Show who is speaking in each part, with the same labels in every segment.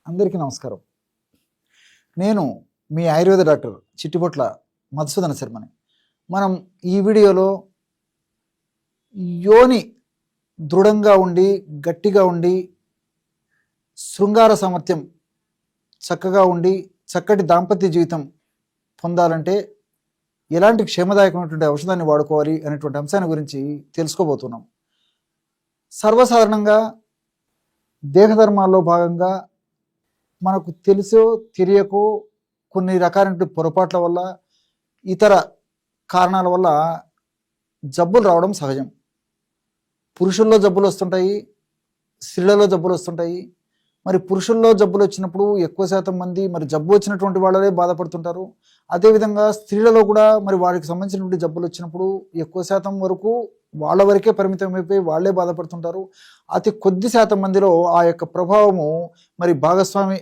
Speaker 1: అందరికీ నమస్కారం. నేను మీ ఆయుర్వేద డాక్టర్ చిట్టిపొట్ల మధుసూదన శర్మని. మనం ఈ వీడియోలో యోని దృఢంగా ఉండి గట్టిగా ఉండి శృంగార సామర్థ్యం చక్కగా ఉండి చక్కటి దాంపత్య జీవితం పొందాలంటే ఎలాంటి క్షేమదాయకమైనటువంటి ఔషధాన్ని వాడుకోవాలి అనేటువంటి అంశాన్ని గురించి తెలుసుకోబోతున్నాం. సర్వసాధారణంగా దేహధర్మాల్లో భాగంగా మనకు తెలుసో తెలియకో కొన్ని రకాలైన పొరపాట్ల వల్ల ఇతర కారణాల వల్ల జబ్బులు రావడం సహజం. పురుషుల్లో జబ్బులు వస్తుంటాయి, స్త్రీలలో జబ్బులు వస్తుంటాయి. మరి పురుషుల్లో జబ్బులు వచ్చినప్పుడు ఎక్కువ శాతం మంది మరి జబ్బు వచ్చినటువంటి వాళ్ళే బాధపడుతుంటారు. అదేవిధంగా స్త్రీలలో కూడా మరి వారికి సంబంధించినటువంటి జబ్బులు వచ్చినప్పుడు ఎక్కువ శాతం వరకు వాళ్ళ వరకే పరిమితం అయిపోయి వాళ్ళే బాధపడుతుంటారు. అతి కొద్ది శాతం మందిలో ఆ యొక్క ప్రభావము మరి భాగస్వామి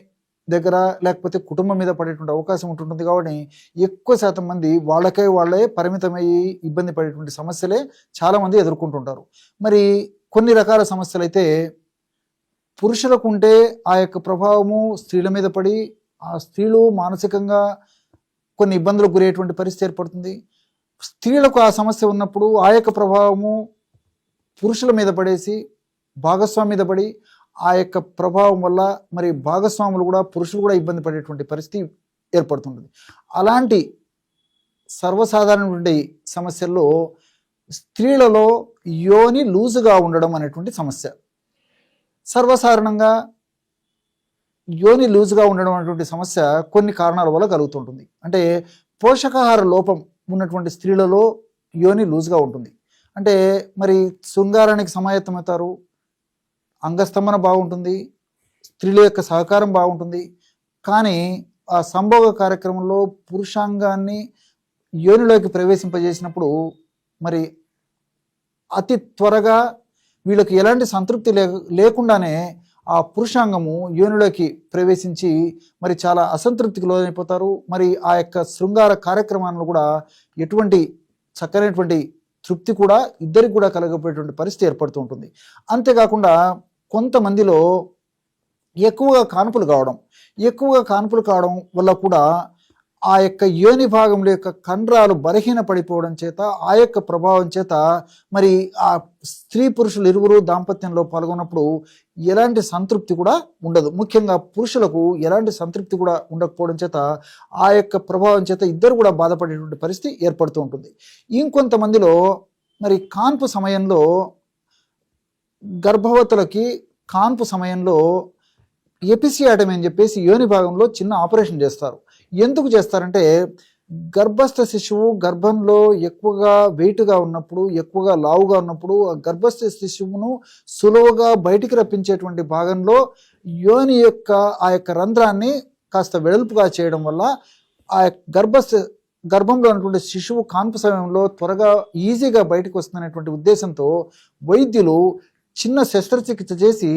Speaker 1: దగ్గర లేకపోతే కుటుంబం మీద పడేటువంటి అవకాశం ఉంటుంటుంది. కాబట్టి ఎక్కువ శాతం మంది వాళ్ళే పరిమితమయ్యి ఇబ్బంది పడేటువంటి సమస్యలే చాలామంది ఎదుర్కొంటుంటారు. మరి కొన్ని రకాల సమస్యలు అయితే పురుషులకు ఉంటే ఆ యొక్క ప్రభావము స్త్రీల మీద పడి ఆ స్త్రీలు మానసికంగా కొన్ని ఇబ్బందులకు గురయ్యేటువంటి పరిస్థితి ఏర్పడుతుంది. స్త్రీలకు ఆ సమస్య ఉన్నప్పుడు ఆ యొక్క ప్రభావము పురుషుల మీద పడేసి భాగస్వామి మీద పడి ఆ యొక్క ప్రభావం వల్ల మరి భాగస్వాములు కూడా పురుషులు కూడా ఇబ్బంది పడేటువంటి పరిస్థితి ఏర్పడుతుంటుంది. అలాంటి సర్వసాధారణటువంటి సమస్యల్లో స్త్రీలలో యోని లూజుగా ఉండడం అనేటువంటి సమస్య. సర్వసాధారణంగా యోని లూజుగా ఉండడం అనేటువంటి సమస్య కొన్ని కారణాల వల్ల కలుగుతుంటుంది. అంటే పోషకాహార లోపం ఉన్నటువంటి స్త్రీలలో యోని లూజుగా ఉంటుంది. అంటే మరి శృంగారానికి సమాయత్తమవుతారు, అంగస్తంభన బాగుంటుంది, స్త్రీల యొక్క సహకారం బాగుంటుంది. కానీ ఆ సంభోగ కార్యక్రమంలో పురుషాంగాన్ని యోనిలోకి ప్రవేశింపజేసినప్పుడు మరి అతి త్వరగా వీళ్ళకి ఎలాంటి సంతృప్తి లేకుండానే ఆ పురుషాంగము యోనిలోకి ప్రవేశించి మరి చాలా అసంతృప్తికి లోనైపోతారు. మరి ఆ యొక్క శృంగార కార్యక్రమాలను కూడా ఎటువంటి చక్కనైనటువంటి తృప్తి కూడా ఇద్దరికి కూడా కలగపోయేటువంటి పరిస్థితి ఏర్పడుతూ ఉంటుంది. అంతేకాకుండా కొంతమందిలో ఎక్కువగా కాన్పులు కావడం వల్ల కూడా ఆ యొక్క యోని భాగంలో యొక్క కండరాలు బలహీన పడిపోవడం చేత ఆ యొక్క ప్రభావం చేత మరి ఆ స్త్రీ పురుషులు ఇరువురు దాంపత్యంలో పాల్గొన్నప్పుడు ఎలాంటి సంతృప్తి కూడా ఉండదు. ముఖ్యంగా పురుషులకు ఎలాంటి సంతృప్తి కూడా ఉండకపోవడం చేత ఆ యొక్క ప్రభావం చేత ఇద్దరు కూడా బాధపడేటువంటి పరిస్థితి ఏర్పడుతూ ఉంటుంది. ఇంకొంతమందిలో మరి కాన్పు సమయంలో గర్భవతులకి కాన్పు సమయంలో ఎపిసియాటమీ అని చెప్పేసి యోని భాగంలో చిన్న ఆపరేషన్ చేస్తారు. ఎందుకు చేస్తారంటే గర్భస్థ శిశువు గర్భంలో ఎక్కువగా వెయిట్గా ఉన్నప్పుడు, ఎక్కువగా లావుగా ఉన్నప్పుడు ఆ గర్భస్థ శిశువును సులువుగా బయటికి రప్పించేటువంటి భాగంలో యోని యొక్క ఆ యొక్క రంధ్రాన్ని కాస్త వెడల్పుగా చేయడం వల్ల ఆ గర్భంలో ఉన్నటువంటి శిశువు కాన్పు సమయంలో త్వరగా ఈజీగా బయటకు వస్తుందనేటువంటి ఉద్దేశంతో వైద్యులు చిన్న శస్త్రచికిత్స చేసి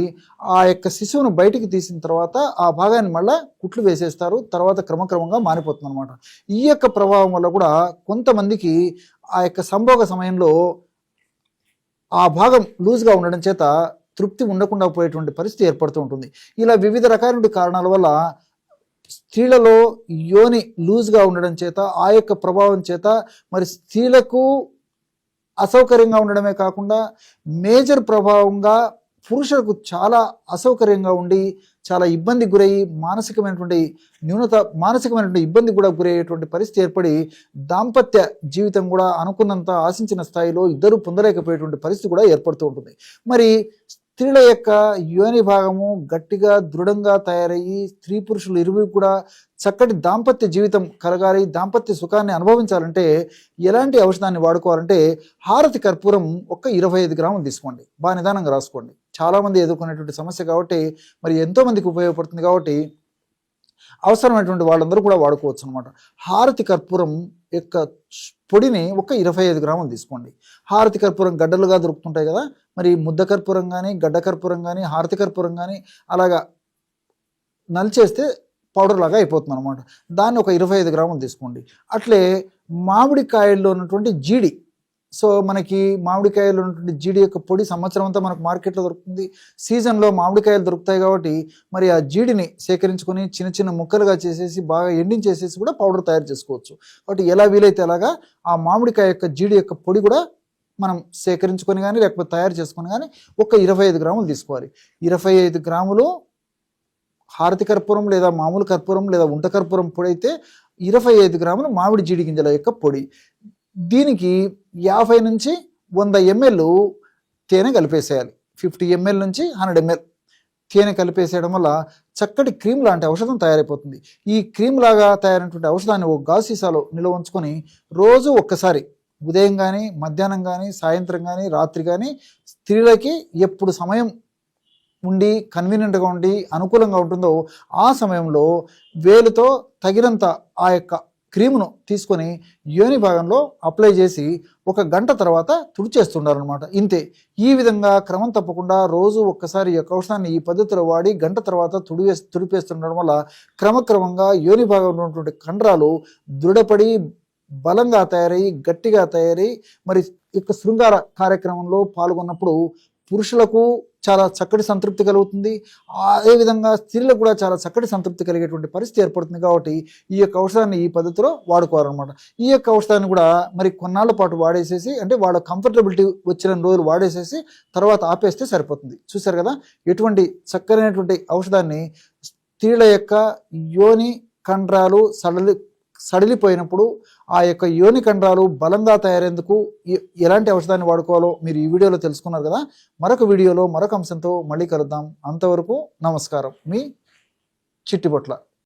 Speaker 1: ఆ యొక్క శిశువును బయటికి తీసిన తర్వాత ఆ భాగాన్ని మళ్ళీ కుట్లు వేసేస్తారు. తర్వాత క్రమక్రమంగా మారిపోతుంది అనమాట. ఈ యొక్క ప్రభావం వల్ల కూడా కొంతమందికి ఆ యొక్క సంభోగ సమయంలో ఆ భాగం లూజ్గా ఉండడం చేత తృప్తి ఉండకుండా పోయేటువంటి పరిస్థితి ఏర్పడుతూ ఉంటుంది. ఇలా వివిధ రకాల కారణాల వల్ల స్త్రీలలో యోని లూజ్గా ఉండడం చేత ఆ యొక్క ప్రభావం చేత మరి స్త్రీలకు అసౌకర్యంగా ఉండడమే కాకుండా మేజర్ ప్రభావంగా పురుషులకు చాలా అసౌకర్యంగా ఉండి చాలా ఇబ్బంది గురయ్యి మానసికమైనటువంటి ఇబ్బంది కూడా గురయ్యేటువంటి పరిస్థితి ఏర్పడి దాంపత్య జీవితం కూడా అనుకున్నంత ఆశించిన స్థాయిలో ఇద్దరు పొందలేకపోయేటువంటి పరిస్థితి కూడా ఏర్పడుతూ ఉంటుంది. మరి స్త్రీల యొక్క యోని భాగము గట్టిగా దృఢంగా తయారయ్యి స్త్రీ పురుషులు ఇరువురు కూడా చక్కటి దాంపత్య జీవితం కలగాలి, దాంపత్య సుఖాన్ని అనుభవించాలంటే ఎలాంటి ఔషధాన్ని వాడుకోవాలంటే హారతి కర్పూరం ఒక 25 గ్రాములు తీసుకోండి. బాగా నిదానంగా రాసుకోండి. చాలామంది ఎదుర్కొనేటువంటి సమస్య కాబట్టి మరి ఎంతోమందికి ఉపయోగపడుతుంది కాబట్టి అవసరమైనటువంటి వాళ్ళందరూ కూడా వాడుకోవచ్చు అనమాట. హారతి కర్పూరం యొక్క పొడిని ఒక 25 గ్రాములు తీసుకోండి. హారతి కర్పూరం గడ్డలుగా దొరుకుతుంటాయి కదా, మరి ముద్ద కర్పూరం కానీ గడ్డ కర్పూరం కానీ హారతి కర్పూరం కానీ అలాగా నలిచేస్తే పౌడర్ లాగా అయిపోతుంది అనమాట. దాన్ని ఒక 25 గ్రాములు తీసుకోండి. అట్లే మామిడికాయల్లో ఉన్నటువంటి జీడి సో మనకి మామిడికాయలు ఉన్నటువంటి జీడి యొక్క పొడి సంవత్సరం అంతా మనకు మార్కెట్లో దొరుకుతుంది. సీజన్లో మామిడికాయలు దొరుకుతాయి కాబట్టి మరి ఆ జీడిని సేకరించుకొని చిన్న చిన్న ముక్కలుగా చేసేసి బాగా ఎండించేసేసి కూడా పౌడర్ తయారు చేసుకోవచ్చు. కాబట్టి ఎలా వీలైతే అలాగా ఆ మామిడికాయ యొక్క జీడి యొక్క పొడి కూడా మనం సేకరించుకొని కానీ లేకపోతే తయారు చేసుకొని కానీ ఒక 25 గ్రాములు తీసుకోవాలి. 25 గ్రాములు హారతి కర్పూరం లేదా మామూలు కర్పూరం లేదా ఉంట కర్పూరం పొడి అయితే 25 గ్రాములు మామిడి జీడి గింజల యొక్క పొడి. దీనికి 50 నుంచి 100 ml తేనె కలిపేసేయాలి. 50 ml నుంచి 100 ml తేనె కలిపేసేయడం వల్ల చక్కటి క్రీమ్ లాంటి ఔషధం తయారైపోతుంది. ఈ క్రీమ్ లాగా తయారైనటువంటి ఔషధాన్ని ఒక గాజు సీసాలో నిల్వ ఉంచుకొని రోజు ఒక్కసారి ఉదయం కానీ మధ్యాహ్నం కానీ సాయంత్రం కానీ రాత్రి కానీ స్త్రీలకి ఎప్పుడు సమయం ఉండి కన్వీనియంట్గా ఉండి అనుకూలంగా ఉంటుందో ఆ సమయంలో వేలుతో తగినంత ఆ యొక్క క్రీమును తీసుకొని యోని భాగంలో అప్లై చేసి 1 గంట తర్వాత తుడిచేస్తుండాలన్నమాట. ఇంతే. ఈ విధంగా క్రమం తప్పకుండా రోజు ఒక్కసారి ఈ యొక్క ఔషధాన్ని ఈ పద్ధతిలో వాడి గంట తర్వాత తుడిపేస్తుండడం వల్ల క్రమక్రమంగా యోని భాగంలో ఉన్నటువంటి కండరాలు దృఢపడి బలంగా తయారై గట్టిగా తయారై మరి యొక్క శృంగార కార్యక్రమంలో పాల్గొన్నప్పుడు పురుషులకు చాలా చక్కటి సంతృప్తి కలుగుతుంది. అదేవిధంగా స్త్రీలకు కూడా చాలా చక్కటి సంతృప్తి కలిగేటువంటి పరిస్థితి ఏర్పడుతుంది. కాబట్టి ఈ యొక్క ఔషధాన్ని ఈ పద్ధతిలో వాడుకోవాలన్నమాట. ఈ యొక్క ఔషధాన్ని కూడా మరి కొన్నాళ్ళ పాటు వాడేసేసి అంటే వాళ్ళ కంఫర్టబిలిటీ వచ్చిన రోజులు వాడేసేసి తర్వాత ఆపేస్తే సరిపోతుంది. చూసారు కదా ఎటువంటి చక్కనైనటువంటి ఔషధాన్ని స్త్రీల యొక్క యోని కండరాలు సడిలిపోయినప్పుడు ఆ యొక్క యోని కండరాలు బలంగా తయారేందుకు ఎలాంటి ఔషధాన్ని వాడుకోవాలో మీరు ఈ వీడియోలో తెలుసుకున్నారు కదా. మరొక వీడియోలో మరొక అంశంతో మళ్ళీ కలుద్దాం. అంతవరకు నమస్కారం. మీ చిట్టిబొట్ల.